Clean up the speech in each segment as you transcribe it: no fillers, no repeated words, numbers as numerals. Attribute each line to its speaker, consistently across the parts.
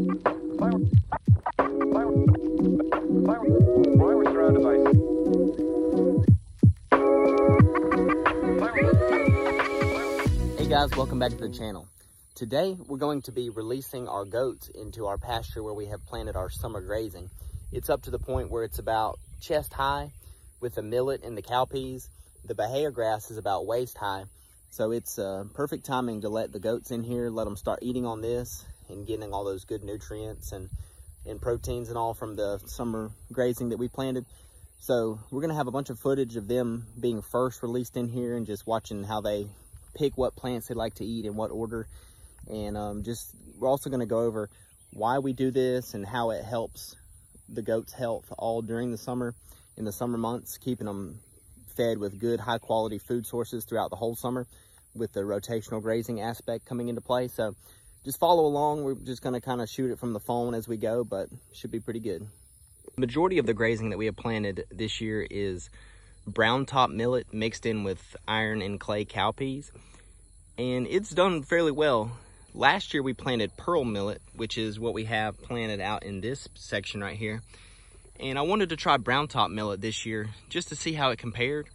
Speaker 1: Hey guys, welcome back to the channel. Today we're going to be releasing our goats into our pasture where we have planted our summer grazing. It's up to the point where it's about chest high with the millet and the cowpeas. The bahia grass is about waist high. So it's perfect timing to let the goats in here, let them start eating on this and getting all those good nutrients and proteins and all from the summer grazing that we planted. So we're gonna have a bunch of footage of them being first released in here and just watching how they pick what plants they like to eat in what order. And we're also gonna go over why we do this and how it helps the goats' health all during the summer, in the summer months, keeping them fed with good high quality food sources throughout the whole summer with the rotational grazing aspect coming into play. So just follow along. We're just going to kind of shoot it from the phone as we go, but should be pretty good. The majority of the grazing that we have planted this year is brown top millet mixed in with iron and clay cowpeas, and it's done fairly well. Last year we planted pearl millet, which is what we have planted out in this section right here. And I wanted to try brown top millet this year just to see how it compared.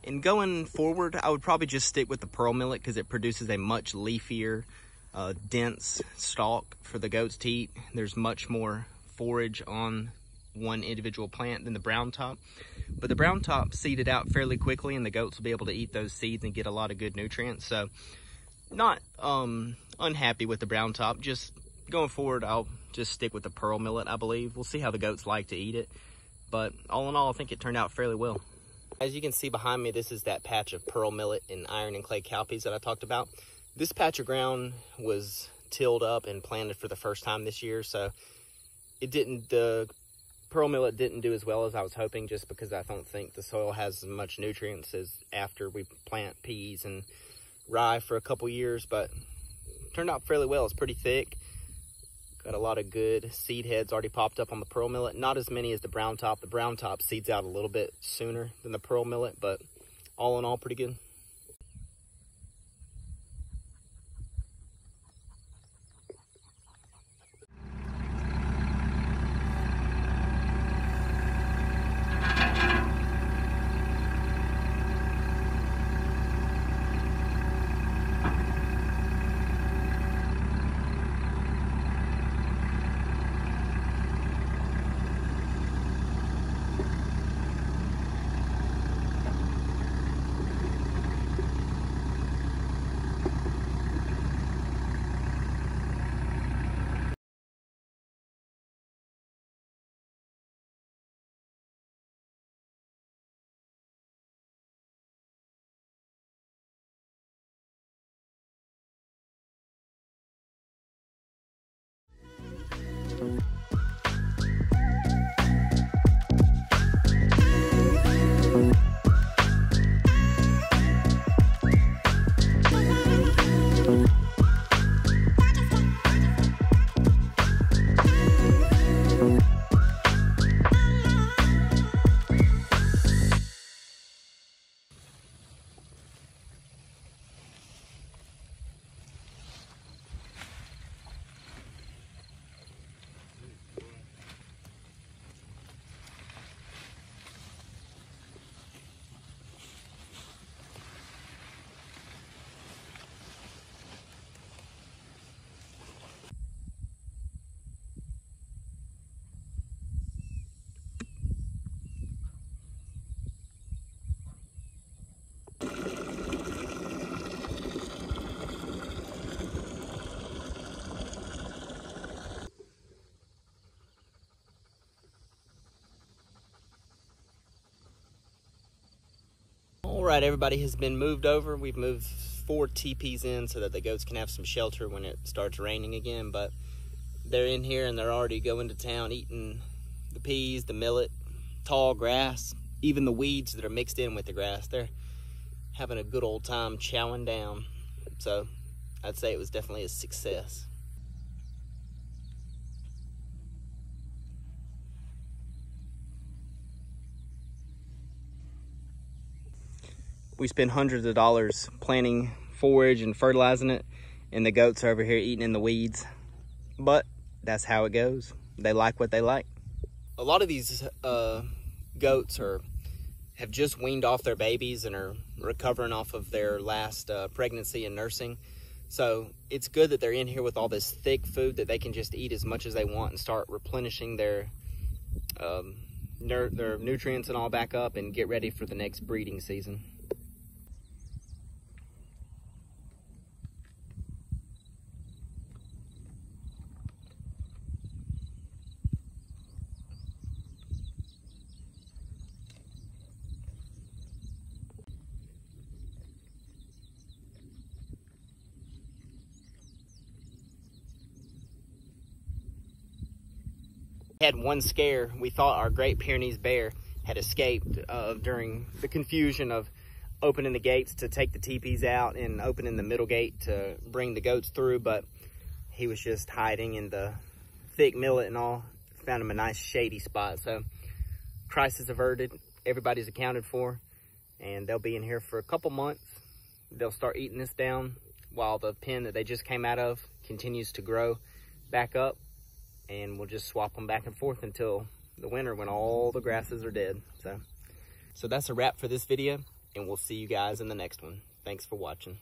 Speaker 1: And going forward, I would probably just stick with the pearl millet because it produces a much leafier, dense stalk for the goats to eat. There's much more forage on one individual plant than the brown top. But the brown top seeded out fairly quickly and the goats will be able to eat those seeds and get a lot of good nutrients. So not unhappy with the brown top. Just going forward, I'll just stick with the pearl millet, I believe. We'll see how the goats like to eat it. But all in all, I think it turned out fairly well. As you can see behind me, this is that patch of pearl millet and iron and clay cowpeas that I talked about. This patch of ground was tilled up and planted for the first time this year, so the pearl millet didn't do as well as I was hoping, just because I don't think the soil has as much nutrients as after we plant peas and rye for a couple years, but turned out fairly well. It's pretty thick. Got a lot of good seed heads already popped up on the pearl millet. Not as many as the brown top. The brown top seeds out a little bit sooner than the pearl millet, but all in all, pretty good. Alright, everybody has been moved over. We've moved 4 teepees in so that the goats can have some shelter when it starts raining again, but they're in here and they're already going to town eating the peas, the millet, tall grass, even the weeds that are mixed in with the grass. They're having a good old time chowing down. So I'd say it was definitely a success. We spend hundreds of dollars planting forage and fertilizing it, and the goats are over here eating in the weeds. But that's how it goes. They like what they like. A lot of these goats have just weaned off their babies and are recovering off of their last pregnancy and nursing. So it's good that they're in here with all this thick food that they can just eat as much as they want and start replenishing their nutrients and all back up and get ready for the next breeding season. Had one scare. We thought our Great Pyrenees bear had escaped during the confusion of opening the gates to take the teepees out and opening the middle gate to bring the goats through, but he was just hiding in the thick millet and all. Found him a nice shady spot. So crisis averted, everybody's accounted for, and they'll be in here for a couple months. They'll start eating this down while the pen that they just came out of continues to grow back up. And we'll just swap them back and forth until the winter when all the grasses are dead. So that's a wrap for this video, and we'll see you guys in the next one. Thanks for watching.